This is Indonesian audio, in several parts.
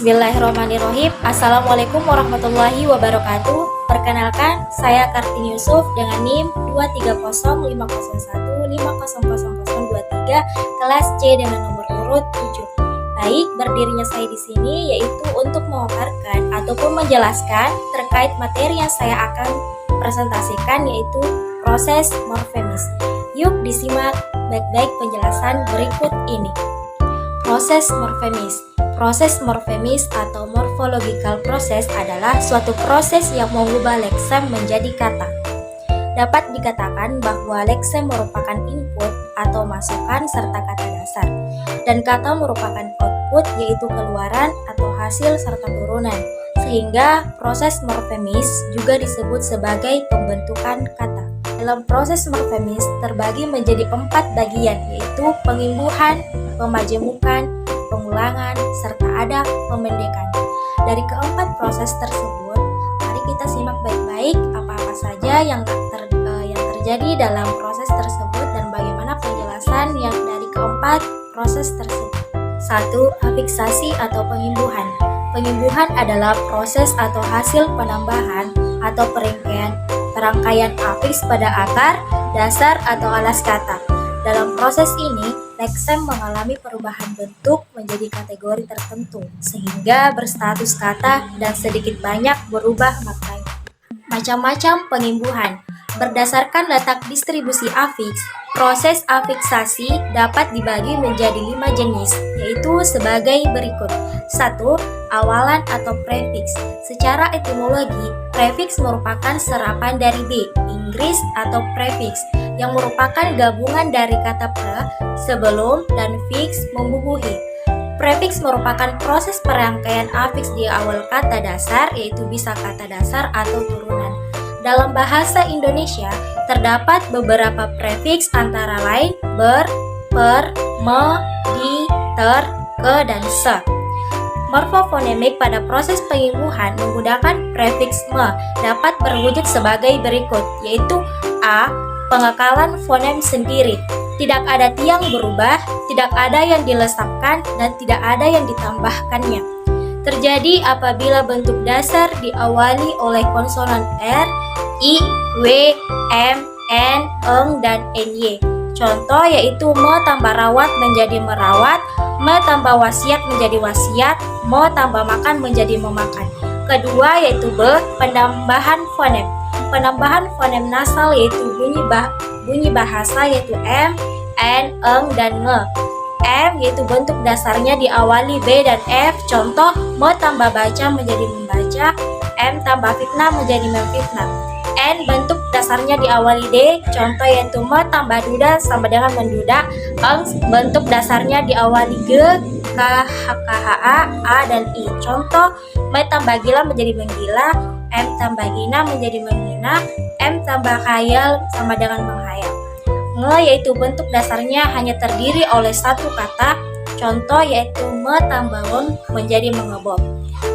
Bismillahirrahmanirrahim. Assalamualaikum warahmatullahi wabarakatuh. Perkenalkan, saya Kartini Yusuf dengan NIM 2305001500023 kelas C dengan nomor urut 7. Baik, berdirinya saya di sini yaitu untuk memaparkan ataupun menjelaskan terkait materi yang saya akan presentasikan, yaitu proses morfemis. Yuk disimak baik-baik penjelasan berikut ini. Proses morfemis. Proses morfemis atau morphological process adalah suatu proses yang mengubah leksem menjadi kata. Dapat dikatakan bahwa leksem merupakan input atau masukan serta kata dasar, dan kata merupakan output, yaitu keluaran atau hasil serta turunan, sehingga proses morfemis juga disebut sebagai pembentukan kata. Dalam proses morfemis terbagi menjadi 4 bagian, yaitu pengimbuhan, pemajemukan, pengulangan, serta ada pemendekan. Dari keempat proses tersebut, mari kita simak baik-baik apa-apa saja yang terjadi dalam proses tersebut dan bagaimana penjelasan yang dari keempat proses tersebut. 1. Afiksasi atau pengimbuhan. Pengimbuhan adalah proses atau hasil penambahan atau perangkaian afiks pada akar, dasar, atau alas kata. Dalam proses ini, leksem mengalami perubahan bentuk menjadi kategori tertentu, sehingga berstatus kata dan sedikit banyak berubah maknanya. Macam-macam pengimbuhan. Berdasarkan letak distribusi afiks, proses afiksasi dapat dibagi menjadi 5 jenis, yaitu sebagai berikut. 1. Awalan atau prefiks. Secara etimologi, prefiks merupakan serapan dari B, Inggris, atau prefiks, yang merupakan gabungan dari kata pre, sebelum, dan fix, membubuhi. Prefiks merupakan proses perangkaian afiks di awal kata dasar, yaitu bisa kata dasar atau turunan. Dalam bahasa Indonesia, terdapat beberapa prefiks antara lain ber, per, me, di, ter, ke, dan se. Morfofonemik pada proses pengimbuhan menggunakan prefiks me dapat berwujud sebagai berikut, yaitu a. Pengekalan fonem sendiri. Tidak ada tiang berubah, tidak ada yang dilesapkan, dan tidak ada yang ditambahkannya. Terjadi apabila bentuk dasar diawali oleh konsonan R, I, W, M, N, Eng, dan NY. Contoh yaitu me tambah rawat menjadi merawat, me tambah wasiat menjadi wasiat, me tambah makan menjadi memakan. Kedua yaitu B, penambahan fonem. Penambahan fonem nasal yaitu bunyi bahasa yaitu M, N, Eng, dan Nge. M yaitu bentuk dasarnya diawali B dan F. Contoh, me tambah baca menjadi membaca, M tambah fitnah menjadi memfitnah. N bentuk dasarnya diawali D. Contoh yaitu me tambah duda sama dengan menduda. Eng bentuk dasarnya diawali G, K, H, K, H, A, dan I. Contoh, me tambah gila menjadi menggila, M tambah gina menjadi menghina, M tambah khayal sama dengan menghayal. Nge yaitu bentuk dasarnya hanya terdiri oleh satu kata. Contoh yaitu me tambah weng menjadi mengebom.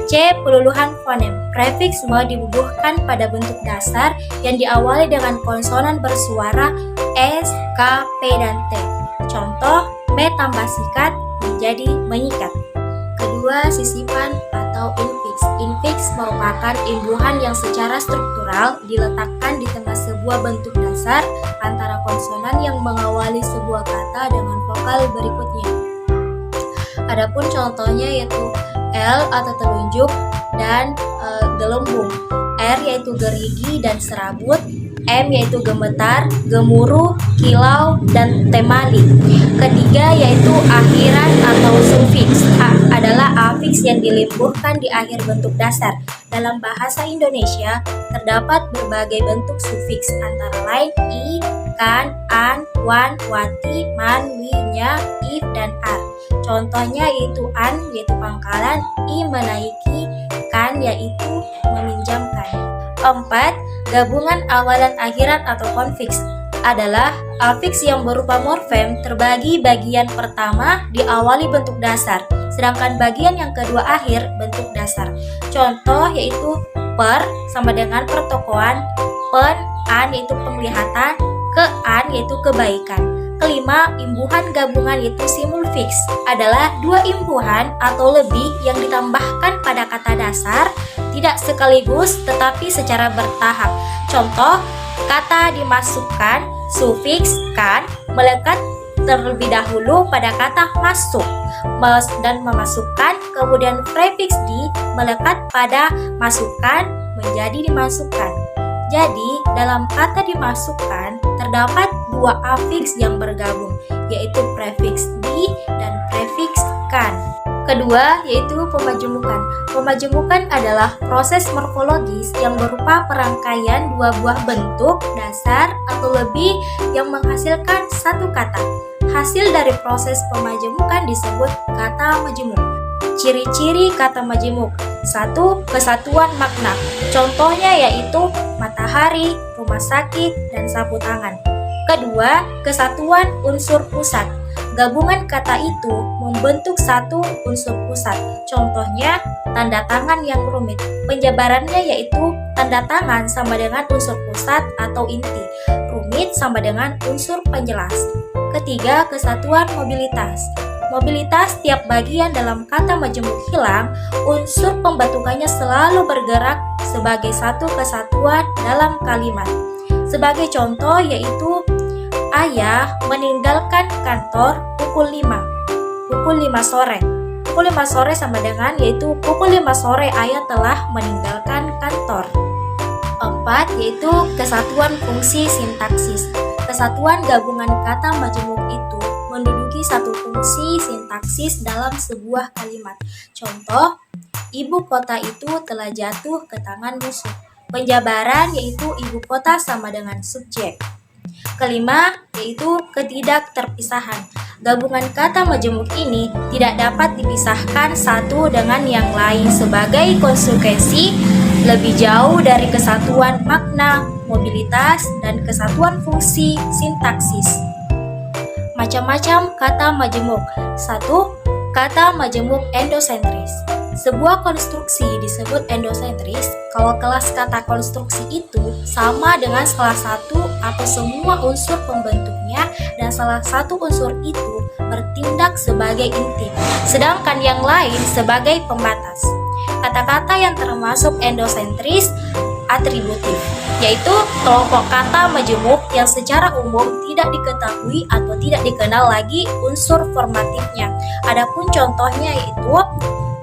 C. Peluluhan fonem. Prefiks me dibubuhkan pada bentuk dasar yang diawali dengan konsonan bersuara S, K, P, dan T. Contoh, me tambah sikat menjadi menyikat. Kedua, sisipan atau infiks. Infiks merupakan imbuhan yang secara struktural diletakkan di tengah sebuah bentuk dasar antara konsonan yang mengawali sebuah kata dengan vokal berikutnya. Adapun contohnya yaitu L atau telunjuk dan gelembung, R yaitu gerigi dan serabut, M yaitu gemetar, gemuruh, kilau, dan temali. Ketiga yaitu akhiran atau sufiks. A adalah afiks yang dilimbuhkan di akhir bentuk dasar. Dalam bahasa Indonesia terdapat berbagai bentuk sufiks antara lain i, kan, an, wan, wati, man, wi, nya, if, dan ar. Contohnya yaitu an yaitu pangkalan, i menaiki, kan yaitu meminjamkan. 4. Gabungan awalan akhiran atau konfiks adalah afiks yang berupa morfem terbagi bagian pertama diawali bentuk dasar, sedangkan bagian yang kedua akhir bentuk dasar. Contoh yaitu per sama dengan pertokoan, pen, an yaitu penglihatan, ke an yaitu kebaikan. Kelima, imbuhan gabungan yaitu simulfiks adalah dua imbuhan atau lebih yang ditambahkan pada kata dasar, tidak sekaligus tetapi secara bertahap. Contoh, kata dimasukkan, sufiks kan melekat terlebih dahulu pada kata masuk dan memasukkan, kemudian prefiks di melekat pada masukkan menjadi dimasukkan. Jadi, dalam kata dimasukkan terdapat dua afiks yang bergabung, yaitu prefiks di dan prefiks kan. Kedua, yaitu pemajemukan. Pemajemukan adalah proses morfologis yang berupa perangkaian dua buah bentuk dasar atau lebih yang menghasilkan satu kata. Hasil dari proses pemajemukan disebut kata majemuk. Ciri-ciri kata majemuk. 1. Kesatuan makna. Contohnya yaitu matahari, rumah sakit, dan sapu tangan. Kedua, kesatuan unsur pusat. Gabungan kata itu membentuk satu unsur pusat. Contohnya, tanda tangan yang rumit. Penjabarannya yaitu tanda tangan sama dengan unsur pusat atau inti. Rumit sama dengan unsur penjelas. Ketiga, kesatuan mobilitas. Mobilitas tiap bagian dalam kata majemuk hilang, unsur pembentukannya selalu bergerak sebagai satu kesatuan dalam kalimat. Sebagai contoh yaitu ayah meninggalkan kantor pukul 5 sore. Pukul 5 sore sama dengan yaitu pukul 5 sore ayah telah meninggalkan kantor. 4. Yaitu kesatuan fungsi sintaksis. Kesatuan gabungan kata majemuk itu menduduki satu fungsi sintaksis dalam sebuah kalimat. Contoh, ibu kota itu telah jatuh ke tangan musuh. Penjabaran yaitu ibu kota sama dengan subjek. Kelima, yaitu ketidakterpisahan. Gabungan kata majemuk ini tidak dapat dipisahkan satu dengan yang lain sebagai konsekuensi lebih jauh dari kesatuan makna, mobilitas, dan kesatuan fungsi sintaksis. Macam-macam kata majemuk. 1. Kata majemuk endosentris. Sebuah konstruksi disebut endosentris kalau kelas kata konstruksi itu sama dengan salah satu atau semua unsur pembentuknya dan salah satu unsur itu bertindak sebagai inti, sedangkan yang lain sebagai pembatas. Kata-kata yang termasuk endosentris atributif, yaitu kelompok kata majemuk yang secara umum tidak diketahui atau tidak dikenal lagi unsur formatifnya. Adapun contohnya yaitu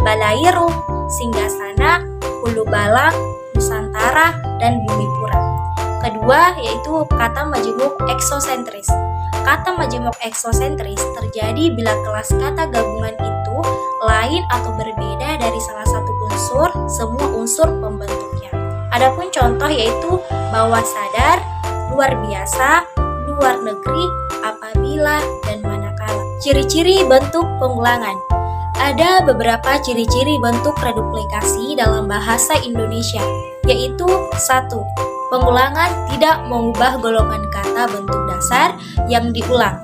Balairum, Singgasana, Hulu Balang, Nusantara, dan Bumipura. Kedua yaitu kata majemuk eksosentris. Kata majemuk eksosentris terjadi bila kelas kata gabungan itu lain atau berbeda dari salah satu unsur, semua unsur pembentuknya. Adapun contoh yaitu bawah sadar, luar biasa, luar negeri, apabila, dan manakala. Ciri-ciri bentuk pengulangan. Ada beberapa ciri-ciri bentuk reduplikasi dalam bahasa Indonesia, yaitu 1. Pengulangan tidak mengubah golongan kata bentuk dasar yang diulang.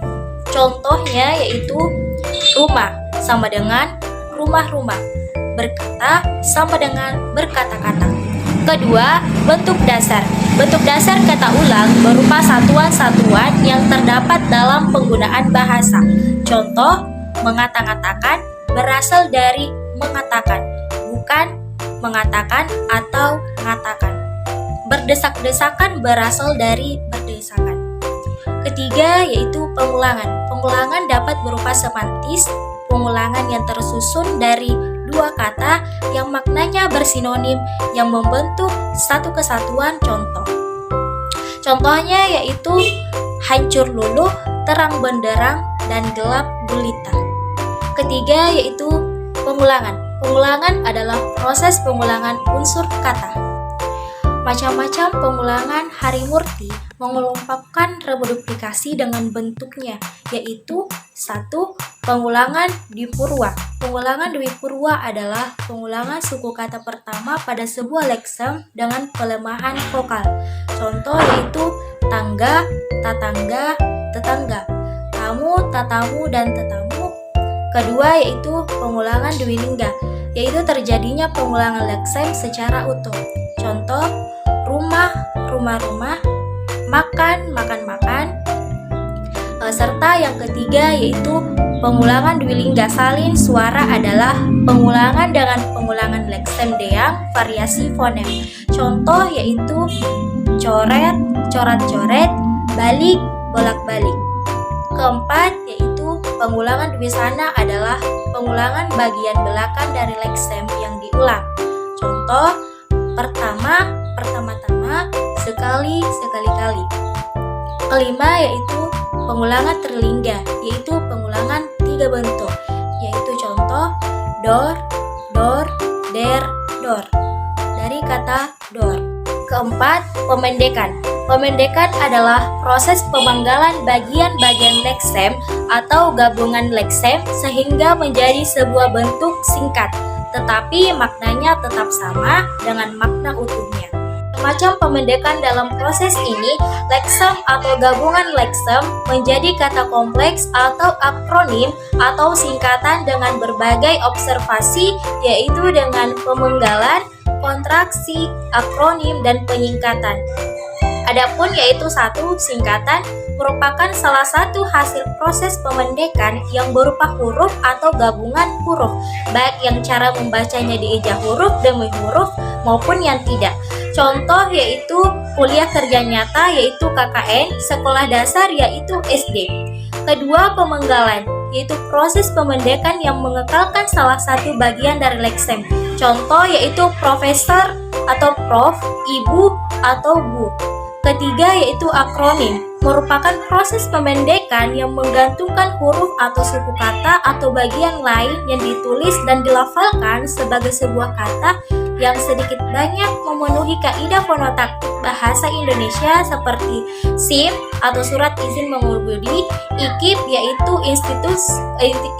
Contohnya yaitu rumah sama dengan rumah-rumah, berkata sama dengan berkata-kata. Kedua, bentuk dasar. Bentuk dasar kata ulang berupa satuan-satuan yang terdapat dalam penggunaan bahasa. Contoh, mengata-ngatakan berasal dari mengatakan, bukan mengatakan atau ngatakan. Berdesak-desakan berasal dari berdesakan. Ketiga, yaitu pengulangan. Pengulangan dapat berupa semantis, pengulangan yang tersusun dari dua kata yang maknanya bersinonim yang membentuk satu kesatuan. Contohnya yaitu hancur luluh, terang benderang, dan gelap gulita. Ketiga yaitu pengulangan. Pengulangan adalah proses pengulangan unsur kata. Macam-macam pengulangan Harimurti mengelompokkan reduplikasi dengan bentuknya, yaitu 1. Pengulangan Dwipurwa. Pengulangan Dwipurwa adalah pengulangan suku kata pertama pada sebuah leksem dengan pelemahan vokal. Contoh yaitu tangga, tatangga, tetangga, tamu, tatamu, dan tetamu. Kedua yaitu pengulangan Dwilingga, yaitu terjadinya pengulangan leksem secara utuh. Contoh, rumah, rumah-rumah, makan, makan-makan. Serta yang ketiga yaitu pengulangan dwilingga salin suara adalah pengulangan dengan pengulangan leksem deang variasi fonem. Contoh yaitu coret, coret-coret, balik, bolak-balik. Keempat yaitu pengulangan dwisana adalah pengulangan bagian belakang dari leksem yang diulang. Contoh pertama, pertama-tama, sekali, sekali-kali. Kelima yaitu pengulangan terlingga, yaitu pengulangan 3 bentuk, yaitu contoh dor, der, dor, dari kata dor. Keempat, pemendekan. Pemendekan adalah proses pemanggalan bagian-bagian leksem atau gabungan leksem sehingga menjadi sebuah bentuk singkat, tetapi maknanya tetap sama dengan makna utuhnya. Macam pemendekan dalam proses ini, leksem atau gabungan leksem menjadi kata kompleks atau akronim atau singkatan dengan berbagai observasi, yaitu dengan pemenggalan, kontraksi, akronim, dan penyingkatan. Adapun yaitu satu, singkatan merupakan salah satu hasil proses pemendekan yang berupa huruf atau gabungan huruf, baik yang cara membacanya diejah huruf demi huruf maupun yang tidak. Contoh yaitu kuliah kerja nyata yaitu KKN, sekolah dasar yaitu SD. Kedua, pemenggalan yaitu proses pemendekan yang mengekalkan salah satu bagian dari leksem. Contoh yaitu profesor atau prof, ibu atau bu. Ketiga yaitu akronim, merupakan proses pemendekan yang menggantungkan huruf atau suku kata atau bagian lain yang ditulis dan dilafalkan sebagai sebuah kata yang sedikit banyak memenuhi kaidah fonotaktik bahasa Indonesia seperti SIM atau surat izin mengemudi, IKIP yaitu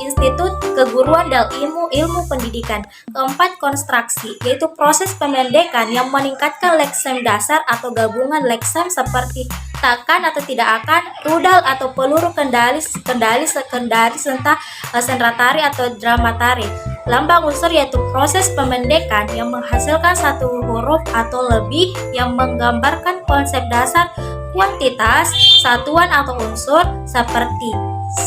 Institut Keguruan dan Ilmu Pendidikan. Keempat, konstruksi yaitu proses pemendekan yang meningkatkan leksem dasar atau gabungan leksem seperti takkan atau tidak akan, rudal atau peluru kendali, serta sendratari atau dramatari. Lambang unsur yaitu proses pemendekan yang menghasilkan satu huruf atau lebih yang menggambarkan konsep dasar kuantitas, satuan atau unsur seperti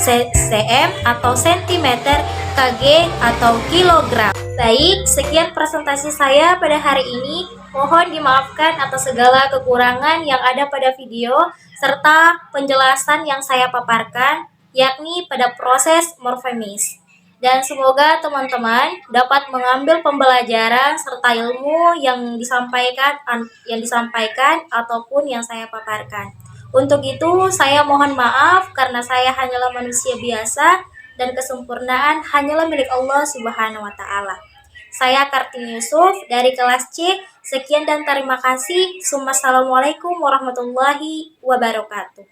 cm atau sentimeter, kg atau kilogram. Baik, sekian presentasi saya pada hari ini. Mohon dimaafkan atas segala kekurangan yang ada pada video serta penjelasan yang saya paparkan, yakni pada proses morfemis. Dan semoga teman-teman dapat mengambil pembelajaran serta ilmu yang disampaikan ataupun yang saya paparkan. Untuk itu, saya mohon maaf karena saya hanyalah manusia biasa dan kesempurnaan hanyalah milik Allah Subhanahu wa taala. Saya Kartini Yusuf dari kelas C. Sekian dan terima kasih. Assalamualaikum warahmatullahi wabarakatuh.